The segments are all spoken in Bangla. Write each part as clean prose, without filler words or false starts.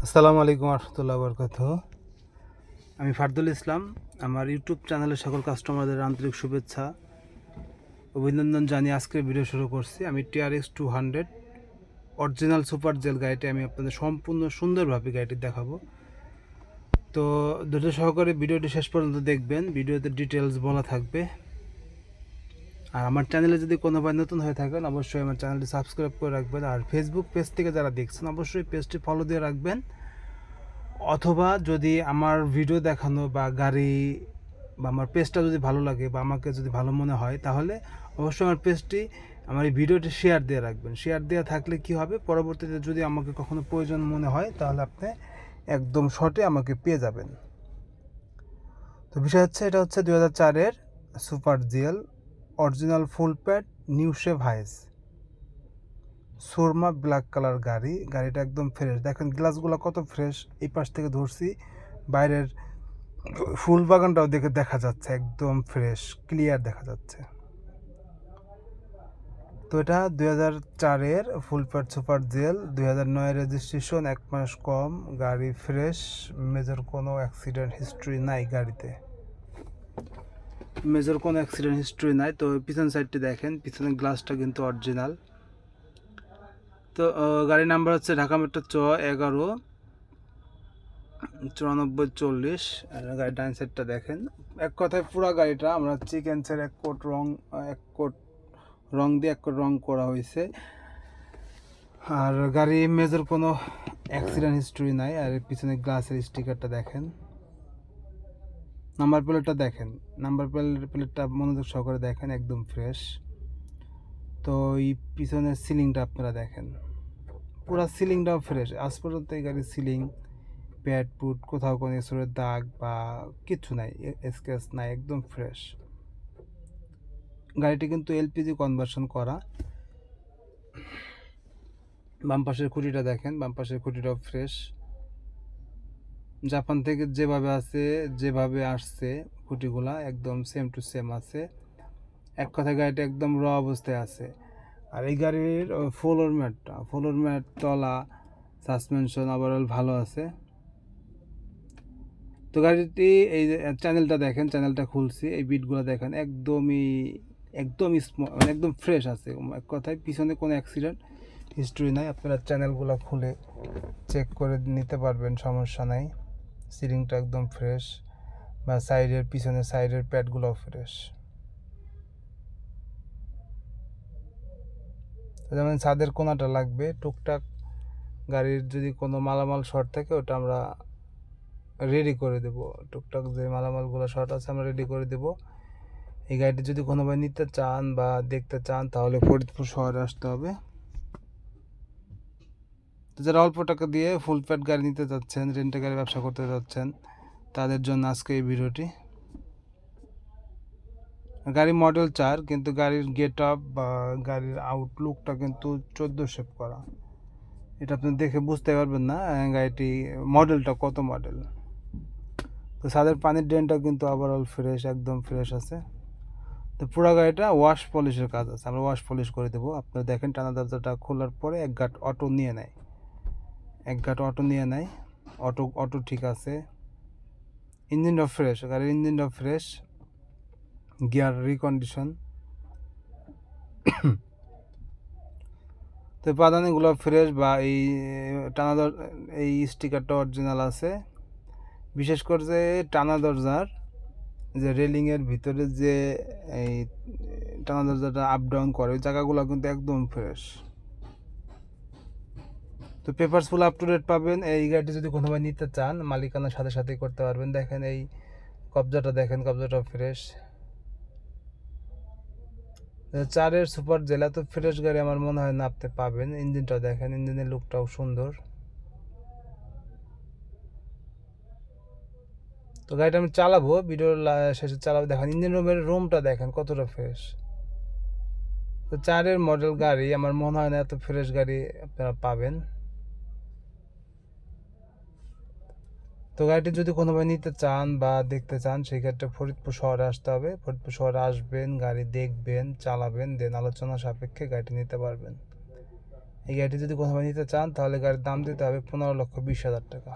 আসসালামু আলাইকুম রহমতুল্লাহ বরকাত। আমি ফারদুল ইসলাম। আমার ইউটিউব চ্যানেলের সকল কাস্টমারদের আন্তরিক শুভেচ্ছা অভিনন্দন জানিয়ে আজকের ভিডিও শুরু করছি। আমি TRX 200 অরিজিনাল সুপার জেল গাড়িটি আমি আপনাদের সম্পূর্ণ সুন্দরভাবে গাড়িটি দেখাবো। তো ধৈর্য সহকারে ভিডিওটি শেষ পর্যন্ত দেখবেন। ভিডিওতে ডিটেলস বলা থাকবে। আর আমার চ্যানেলে যদি কোনো ভাই নতুন হয়ে থাকেন অবশ্যই আমার চ্যানেলটি সাবস্ক্রাইব করে রাখবেন। আর ফেসবুক পেজ থেকে যারা দেখছেন অবশ্যই পেজটি ফলো দিয়ে রাখবেন। অথবা যদি আমার ভিডিও দেখানো বা গাড়ি বা আমার পেজটা যদি ভালো লাগে বা আমাকে যদি ভালো মনে হয় তাহলে অবশ্যই আমার পেজটি আমার এই ভিডিওটি শেয়ার দিয়ে রাখবেন। শেয়ার দেওয়া থাকলে কি হবে, পরবর্তীতে যদি আমাকে কখনো প্রয়োজন মনে হয় তাহলে আপনি একদম শর্টে আমাকে পেয়ে যাবেন। তো বিষয় হচ্ছে, এটা হচ্ছে 2004-এর super GL original full pad new shape Hiace সুরমা ব্ল্যাক কালার গাড়িটা একদম ফ্রেশ। দেখেন গ্লাসগুলো কত ফ্রেশ। এই পাশ থেকে ধরছি, বাইরের ফুল বাগানটাও দেখা যাচ্ছে একদম ফ্রেশ ক্লিয়ার দেখা যাচ্ছে। তো এটা 2004-এর full pad super GL, 2009 registration, 1 মাস কম, গাড়ি ফ্রেশ, মেজর কোনো অ্যাক্সিডেন্ট হিস্ট্রি নাই গাড়িতে, মেজর কোনো অ্যাক্সিডেন্ট হিস্ট্রি নাই। তো পিছন সাইডটি দেখেন, পিছনের গ্লাসটা কিন্তু অরিজিনাল। তো গাড়ির নাম্বার হচ্ছে ঢাকা মেট্রো 11-94-40। গাড়ির ডাইন সাইডটা দেখেন। এক কথায় পুরো গাড়িটা আমরা চিকেন্সের এক কোট রং দিয়ে এক কোট রং করা হয়েছে। আর গাড়ি মেজর কোনো অ্যাক্সিডেন্ট হিস্ট্রি নাই। আর পিছনে গ্লাসের স্টিকারটা দেখেন, নাম্বার প্লেটটা দেখেন, নাম্বার প্লেটটা মনোযোগ সহকারে দেখেন, একদম ফ্রেশ। তো এই পিছনের সিলিংটা আপনারা দেখেন, পুরো সিলিংটাও ফ্রেশ। আজ পর্যন্ত এই গাড়ির সিলিং প্যাড পুট কোথাও কোনো এসরের দাগ বা কিছু নাই, স্ক্র্যাচ নাই, একদম ফ্রেশ। গাড়িটি কিন্তু LPG কনভার্সন করা। বাম পাশের খুঁটিটা দেখেন, বাম পাশের খুঁটিটাও ফ্রেশ। জাপান থেকে যেভাবে আসছে খুঁটিগুলা একদম সেম টু সেম আছে। এক কথায় গাড়িটা একদম র অবস্থায় আছে। আর এই গাড়ির ফ্লোর ম্যাট তলা সাসপেনশন ওভারঅল ভালো আছে। তো গাড়িটি এই চ্যানেলটা দেখেন, চ্যানেলটা খুলছি, এই বিটগুলো দেখেন একদমই স্মল, একদম ফ্রেশ আছে। এক কথায় পিছনে কোনো অ্যাক্সিডেন্ট হিস্ট্রি নাই। আপনারা চ্যানেলগুলো খুলে চেক করে নিতে পারবেন, সমস্যা নাই। সিলিংটা একদম ফ্রেশ, বা পিছনে সাইডের প্যাডগুলোও ফ্রেশ। যেমন ছাদের কোনাটা লাগবে টুকটাক, গাড়ির যদি কোনো মালামাল শর্ট থাকে ওটা আমরা রেডি করে দেব। টুকটাক যে মালামালগুলো শর্ট আছে আমরা রেডি করে দেব। এই গাড়িটি যদি কোনোভাবে নিতে চান বা দেখতে চান তাহলে ফরিদপুর শহরে আসতে হবে। তো যারা অল্প টাকা দিয়ে ফুল প্যাড গাড়ি নিতে যাচ্ছেন, রেন্টে গাড়ি ব্যবসা করতে যাচ্ছেন, তাদের জন্য আজকে এই ভিডিওটি। গাড়ি মডেল 4, কিন্তু গাড়ির গেট আপ বা গাড়ির আউটলুকটা কিন্তু 14 শেপ করা। এটা আপনি দেখে বুঝতে পারবেন না গাড়িটি মডেলটা কত মডেল। তো ছাদের পানির ড্রেনটাও কিন্তু ওভারঅল ফ্রেশ, একদম ফ্রেশ আছে। তো পুরো গাড়িটা ওয়াশ পলিশের কাজ আছে, আমরা ওয়াশ পলিশ করে দেবো। আপনারা দেখেন টানা দরজাটা খোলার পরে এক গাঁট অটো নিয়ে নেয়, অটো ঠিক আছে। ইঞ্জিনটা ফ্রেশ, গাড়ির ইঞ্জিনটা ফ্রেশ, গিয়ার রিকন্ডিশন। তো পাদানিগুলো ফ্রেশ, বা এই এই স্টিকারটা অরিজিনাল আছে। বিশেষ করে যে টানা দরজার যে রেলিংয়ের ভিতরে যে এই টানা দরজাটা আপ ডাউন করে ওই জায়গাগুলো কিন্তু একদম ফ্রেশ। তো papers full up to date পাবেন। এই গাড়িটি যদি কোনোভাবে নিতে চান মালিকানার সাথে সাথেই করতে পারবেন। দেখেন এই কবজাটা দেখেন, কবজাটা ফ্রেশ। 4-এর সুপার জেলা তো ফ্রেশ গাড়ি আমার মনে হয় না আপনি পাবেন। ইঞ্জিনটাও দেখেন, ইঞ্জিনের লুকটাও সুন্দর। তো গাড়িটা আমি চালাবো, ভিডিওর শেষে চালাবো। দেখেন ইঞ্জিন রুমটা দেখেন কতটা ফ্রেশ। তো 4-এর মডেল গাড়ি আমার মনে হয় না এত ফ্রেশ গাড়ি আপনারা পাবেন। তো গাড়িটি যদি কোনোভাবে নিতে চান বা দেখতে চান সেক্ষেত্রে ফরিদপুর শহরে আসতে হবে। ফরিদপুর শহরে আসবেন, গাড়ি দেখবেন, চালাবেন, দেন আলোচনা সাপেক্ষে গাড়িটি নিতে পারবেন। এই গাড়িটি যদি কোথাও নিতে চান তাহলে গাড়ির দাম দিতে হবে 15,20,000 টাকা।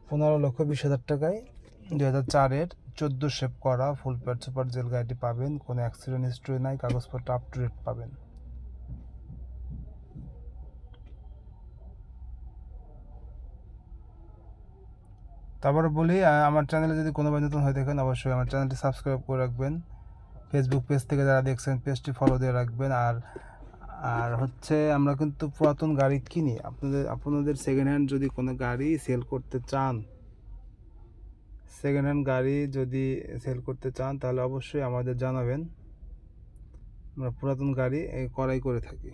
15,20,000 টাকায় 2004-এর 14 শেপ করা ফুল প্যাড সুপার জেল গাড়িটি পাবেন। কোনো অ্যাক্সিডেন্ট হিস্ট্রি নাই, কাগজপত্র আপ টু ডেট পাবেন। তারপরে বলি, আমার চ্যানেলে যদি কোনো নতুন হয়ে থাকেন অবশ্যই আমার চ্যানেলটি সাবস্ক্রাইব করে রাখবেন। ফেসবুক পেজ থেকে যারা দেখছেন পেজটি ফলো দিয়ে রাখবেন। আর হচ্ছে আমরা কিন্তু পুরাতন গাড়ি কিনি। আপনাদের সেকেন্ড হ্যান্ড যদি কোনো গাড়ি সেল করতে চান, তাহলে অবশ্যই আমাদের জানাবেন। আমরা পুরাতন গাড়ি ক্রয় করে থাকি।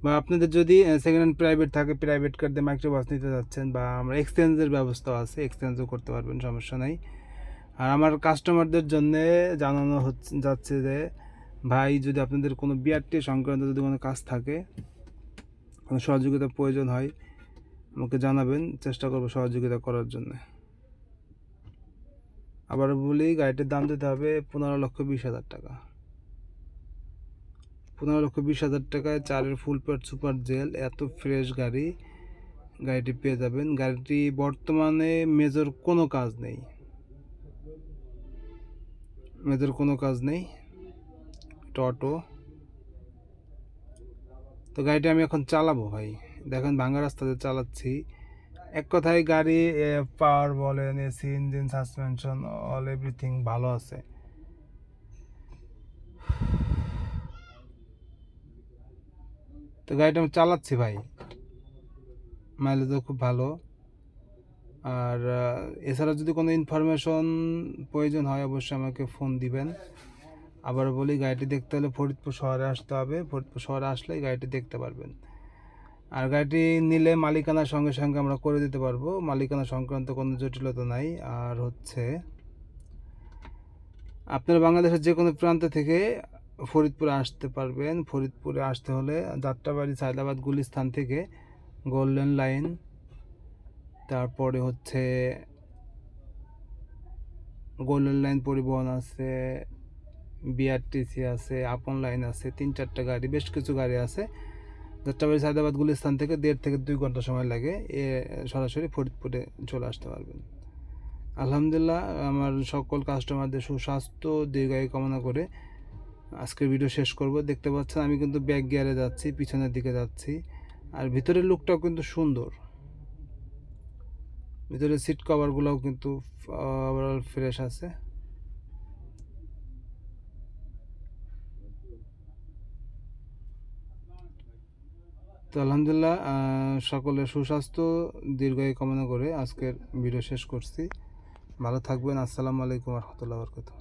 বা আপনাদের যদি সেকেন্ড হ্যান্ড প্রাইভেট থাকে, প্রাইভেট কার দিয়ে মাইক্রোবাস নিতে যাচ্ছেন, বা আমরা এক্সচেঞ্জের ব্যবস্থা আছে, এক্সচেঞ্জও করতে পারবেন, সমস্যা নাই। আর আমার কাস্টমারদের জন্য জানানো যাচ্ছে যে ভাই, যদি আপনাদের কোনো বিআরটি সংক্রান্ত যদি কোনো কাজ থাকে, কোনো সহযোগিতা প্রয়োজন হয়, আমাকে জানাবেন, চেষ্টা করবো সহযোগিতা করার জন্য। আবার বলি, গাড়িটির দাম দিতে হবে 15,20,000 টাকা। 15,20,000 টাকায় 4-এর ফুল প্যাড সুপার জেল এত ফ্রেশ গাড়িটি পেয়ে যাবেন। গাড়িটি বর্তমানে মেজর কোনো কাজ নেই, অটো। তো গাড়িটা আমি এখন চালাবো ভাই, দেখেন ভাঙা রাস্তাতে চালাচ্ছি। এক কথায় গাড়ি পাওয়ার বলেন, AC, engine, suspension, all everything ভালো আছে। তো গাড়িটা আমি চালাচ্ছি ভাই, মাইলেজও খুব ভালো। আর এছাড়া যদি কোনো ইনফরমেশন প্রয়োজন হয় অবশ্যই আমাকে ফোন দিবেন। আবার বলি, গাড়িটি দেখতে হলে ফরিদপুর শহরে আসতে হবে। ফরিদপুর শহরে আসলে গাড়িটি দেখতে পারবেন। আর গাড়িটি নিলে মালিকানার সঙ্গে সঙ্গে আমরা করে দিতে পারবো, মালিকানা সংক্রান্ত কোনো জটিলতা নাই। আর হচ্ছে আপনারা বাংলাদেশের যে কোনো প্রান্ত থেকে ফরিদপুরে আসতে পারবেন। ফরিদপুরে আসতে হলে যাত্রাবাড়ি, সায়দাবাদ, গুলিস্তান থেকে গোল্ডেন লাইন, তারপরে হচ্ছে গোল্ডেন লাইন পরিবহন আছে, বিআরটিসি আছে, আপন লাইন আছে, 3-4টা গাড়ি, বেশ কিছু গাড়ি আছে। যাত্রাবাড়ি, সায়দাবাদ, গুলিস্তান থেকে 1.5 থেকে 2 ঘন্টা সময় লাগে, সরাসরি ফরিদপুরে চলে আসতে পারবেন। আলহামদুলিল্লাহ, আমার সকল কাস্টমারদের সুস্বাস্থ্য দীর্ঘায়ু কামনা করে আজকের ভিডিও শেষ করব। দেখতে পাচ্ছেন আমি কিন্তু ব্যাক গিয়ারে যাচ্ছি, পিছনের দিকে যাচ্ছি। আর ভিতরের লুকটাও কিন্তু সুন্দর, ভিতরে সিট কভারগুলোও কিন্তু ওভারঅল ফ্রেশ আছে। তো আলহামদুলিল্লাহ, সকলের সুস্বাস্থ্য দীর্ঘায়ু কামনা করে আজকের ভিডিও শেষ করছি। ভালো থাকবেন। আসসালামু আলাইকুম ওয়া রাহমাতুল্লাহি ওয়া বারাকাতুহু।